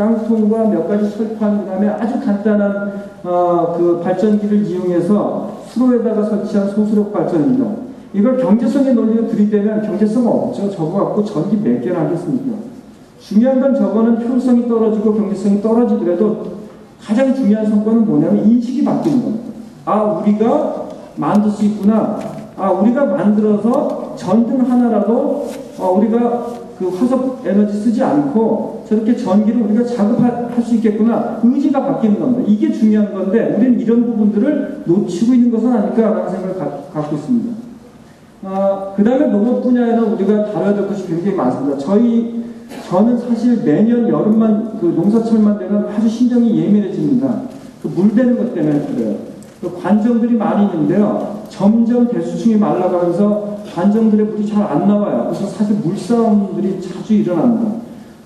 몇 가지 철판, 그 다음에 아주 간단한 그 발전기를 이용해서 수로에다가 설치한 소수력 발전입니다. 이걸 경제성의 논리로 들이대면 경제성 없죠. 저거 갖고 전기 몇 개나 하겠습니까? 중요한 건 저거는 효율성이 떨어지고 경제성이 떨어지더라도 가장 중요한 성과는 뭐냐면 인식이 바뀌는 겁니다. 아, 우리가 만들 수 있구나. 아, 우리가 만들어서 전등 하나라도 우리가 그 화석 에너지 쓰지 않고 저렇게 전기를 우리가 작업할 수 있겠구나. 의지가 바뀌는 겁니다. 이게 중요한 건데 우리는 이런 부분들을 놓치고 있는 것은 아닐까라는 생각을 갖고 있습니다. 그 다음에 농업 분야에는 우리가 다뤄야 될 것이 굉장히 많습니다. 저는 사실 매년 여름만 그 농사철만 되면 아주 신경이 예민해집니다. 그 물 대는 것 때문에 그래요. 그 관정들이 많이 있는데요. 점점 대수층이 말라가면서 관정들의 물이 잘 안 나와요. 그래서 사실 물싸움들이 자주 일어납니다.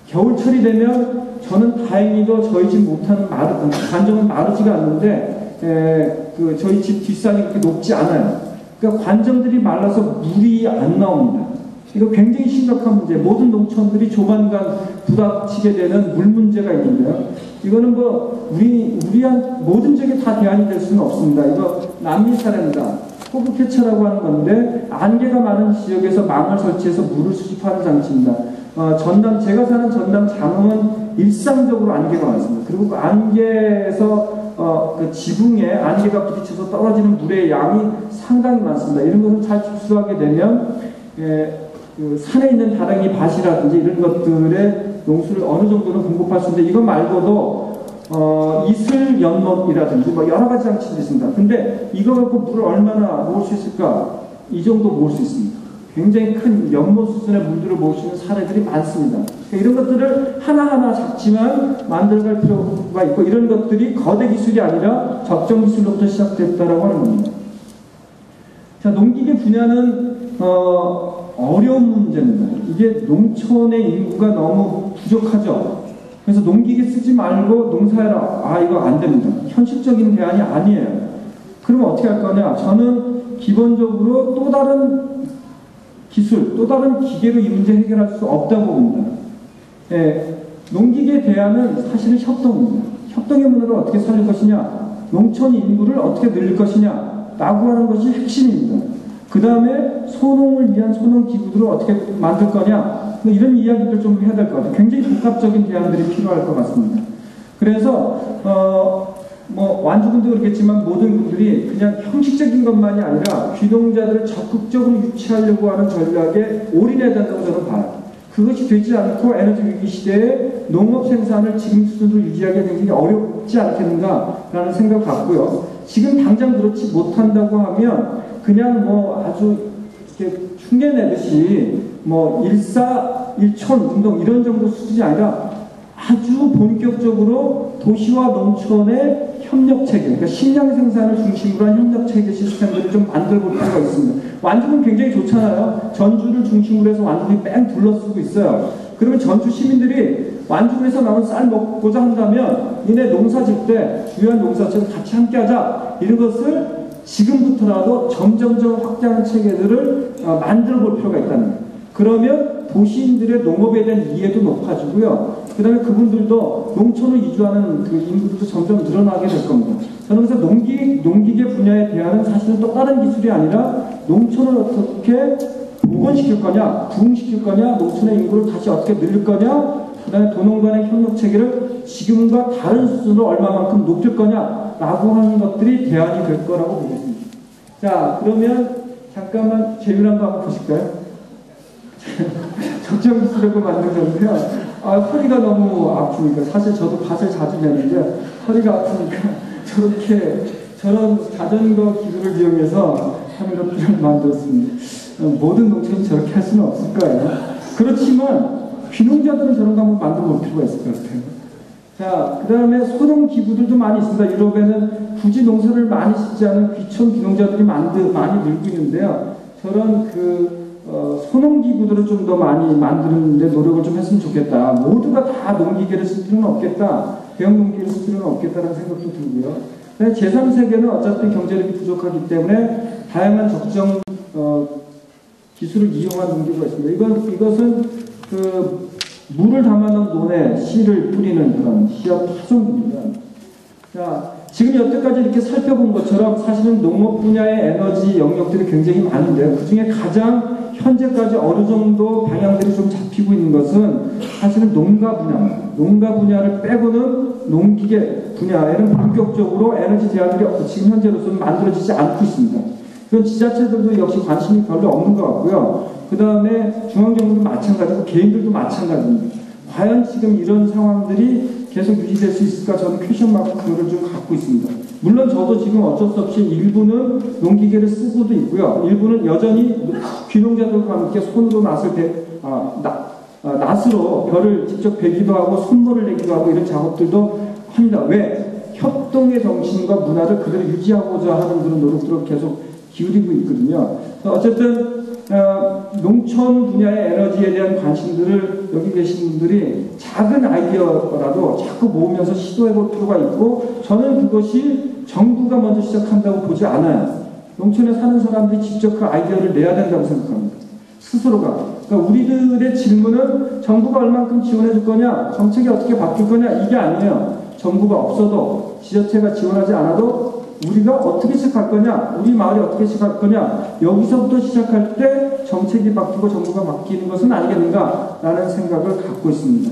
겨울철이 되면 저는 다행히도 저희 집 못하는 관정은 마르지가 않는데 저희 집 뒷산이 그렇게 높지 않아요. 그러니까 관정들이 말라서 물이 안 나옵니다. 이거 굉장히 심각한 문제. 모든 농촌들이 조만간 부닥치게 되는 물 문제가 있는데요. 이거는 뭐 우리한 모든 지역에 다 대안이 될 수는 없습니다. 이거 난민 사례입니다. 호흡해처라고 하는 건데 안개가 많은 지역에서 망을 설치해서 물을 수집하는 장치입니다. 제가 사는 전남 장흥은 일상적으로 안개가 많습니다. 그리고 그 안개에서 그 지붕에 안개가 부딪혀서 떨어지는 물의 양이 상당히 많습니다. 이런 것을 잘 접수하게 되면 그 산에 있는 다랑이 밭이라든지 이런 것들의 농수를 어느 정도는 공급할 수 있는데, 이거 말고도 이슬 연못이라든지 뭐 여러 가지 장치들이 있습니다. 근데 이거 갖고 물을 얼마나 모을 수 있을까? 이 정도 모을 수 있습니다. 굉장히 큰 연못 수준의 물들을 모을 수 있는 사례들이 많습니다. 그러니까 이런 것들을 하나하나 작지만 만들어갈 필요가 있고, 이런 것들이 거대 기술이 아니라 적정 기술로부터 시작됐다라고 하는 겁니다. 자, 농기계 분야는 어려운 문제입니다. 이게 농촌의 인구가 너무 부족하죠. 그래서 농기계 쓰지 말고 농사해라. 아, 이거 안 됩니다. 현실적인 대안이 아니에요. 그러면 어떻게 할 거냐? 저는 기본적으로 또 다른 기술, 또 다른 기계로 이 문제 해결할 수 없다고 봅니다. 농기계 대안은 사실은 협동입니다. 협동의 문화를 어떻게 살릴 것이냐? 농촌 인구를 어떻게 늘릴 것이냐? 라고 하는 것이 핵심입니다. 그 다음에 소농을 위한 소농 기구들을 어떻게 만들 거냐, 이런 이야기를 좀 해야 될 것 같아요. 굉장히 복합적인 대안들이 필요할 것 같습니다. 그래서 뭐 완주군도 그렇겠지만 모든 분들이 그냥 형식적인 것만이 아니라 귀농자들을 적극적으로 유치하려고 하는 전략에 올인해야 된다고 저는 봐요. 그것이 되지 않고 에너지 위기 시대에 농업 생산을 지금 수준으로 유지하기가 굉장히 어렵지 않겠는가라는 생각을 갖고요. 지금 당장 그렇지 못한다고 하면 그냥 뭐 아주 이렇게 흉내내듯이 뭐 일촌 운동 이런 정도 수준이 아니라 아주 본격적으로 도시와 농촌의 협력체계, 그러니까 식량 생산을 중심으로 한 협력체계 시스템들을 좀 만들어볼 필요가 있습니다. 완주는 굉장히 좋잖아요. 전주를 중심으로 해서 완주를 뺑 둘러쓰고 있어요. 그러면 전주 시민들이 완주에서 나온 쌀 먹고자 한다면 니네 농사 질 때 주요한 농사처럼 같이 함께 하자. 이런 것을 지금부터라도 점점점 확대하는 체계들을 만들어 볼 필요가 있다는 거예요. 그러면 도시인들의 농업에 대한 이해도 높아지고요. 그 다음에 그분들도 농촌을 이주하는 그 인구도 점점 늘어나게 될 겁니다. 저는 그래서 농기계 분야에 대한 사실은 또 다른 기술이 아니라 농촌을 어떻게 복원시킬 거냐, 부흥시킬 거냐, 농촌의 인구를 다시 어떻게 늘릴 거냐, 그 다음에 도농 간의 협력 체계를 지금과 다른 수준으로 얼마만큼 높일 거냐라고 하는 것들이 대안이 될 거라고 보겠습니다. 자, 그러면 잠깐만 재미난 거 한번 보실까요? 적정 기술하고 만든 건데요. 허리가 너무 아프니까, 사실 저도 밭을 자주 내는데 허리가 아프니까 저런 자전거 기구를 이용해서 하는 것들을 만들었습니다. 모든 농촌이 저렇게 할 수는 없을 거예요. 그렇지만 귀농자들은 저런 거 한번 만들어 볼 필요가 있을 것 같아요. 자, 그 다음에 소농 기구들도 많이 있습니다. 유럽에는 굳이 농사를 많이 짓지 않은 귀촌 귀농자들이 많이 늘고 있는데요. 저런 소농 기구들을 좀 더 많이 만드는데 노력을 좀 했으면 좋겠다. 모두가 다 농기계를 쓸 필요는 없겠다. 대형 농기계를 쓸 필요는 없겠다는 생각도 들고요. 제3세계는 어차피 경제력이 부족하기 때문에 다양한 적정 기술을 이용한 농기구가 있습니다. 이것은 물을 담아놓은 논에 씨를 뿌리는 그런 씨앗 파종기입니다. 자, 지금 여태까지 이렇게 살펴본 것처럼 사실은 농업 분야의 에너지 영역들이 굉장히 많은데요. 그 중에 가장 현재까지 어느 정도 방향들이 좀 잡히고 있는 것은 사실은 농가 분야입니다. 농가 분야를 빼고는 농기계 분야에는 본격적으로 에너지 대안들이 지금 현재로서는 만들어지지 않고 있습니다. 그건 지자체들도 역시 관심이 별로 없는 것 같고요. 그 다음에 중앙정부도 마찬가지고 개인들도 마찬가지입니다. 과연 지금 이런 상황들이 계속 유지될 수 있을까? 저는 퀘션 마크를 좀 갖고 있습니다. 물론 저도 지금 어쩔 수 없이 일부는 농기계를 쓰고도 있고요. 일부는 여전히 귀농자들과 함께 손으로 낫으로 벼를 직접 베기도 하고 손모를 내기도 하고 이런 작업들도 합니다. 왜? 협동의 정신과 문화를 그대로 유지하고자 하는 그런 노력들을 계속 기울이고 있거든요. 어쨌든 농촌 분야의 에너지에 대한 관심들을 여기 계신 분들이 작은 아이디어라도 자꾸 모으면서 시도해볼 필요가 있고, 저는 그것이 정부가 먼저 시작한다고 보지 않아요. 농촌에 사는 사람들이 직접 그 아이디어를 내야 된다고 생각합니다. 스스로가. 그러니까 우리들의 질문은 정부가 얼만큼 지원해 줄 거냐, 정책이 어떻게 바뀔 거냐, 이게 아니에요. 정부가 없어도, 지자체가 지원하지 않아도 우리가 어떻게 시작할 거냐, 우리 마을이 어떻게 시작할 거냐, 여기서부터 시작할 때 정책이 바뀌고 정부가 바뀌는 것은 아니겠는가라는 생각을 갖고 있습니다.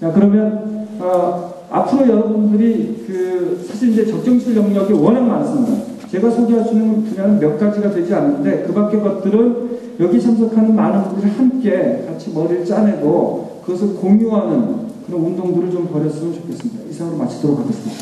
자, 그러면 앞으로 여러분들이 사실 이제 적정실 영역이 워낙 많습니다. 제가 소개할 수 있는 분야는 몇 가지가 되지 않는데 그 밖의 것들은 여기 참석하는 많은 분들이 함께 같이 머리를 짜내고 그것을 공유하는 그런 운동들을 좀 벌였으면 좋겠습니다. 이상으로 마치도록 하겠습니다.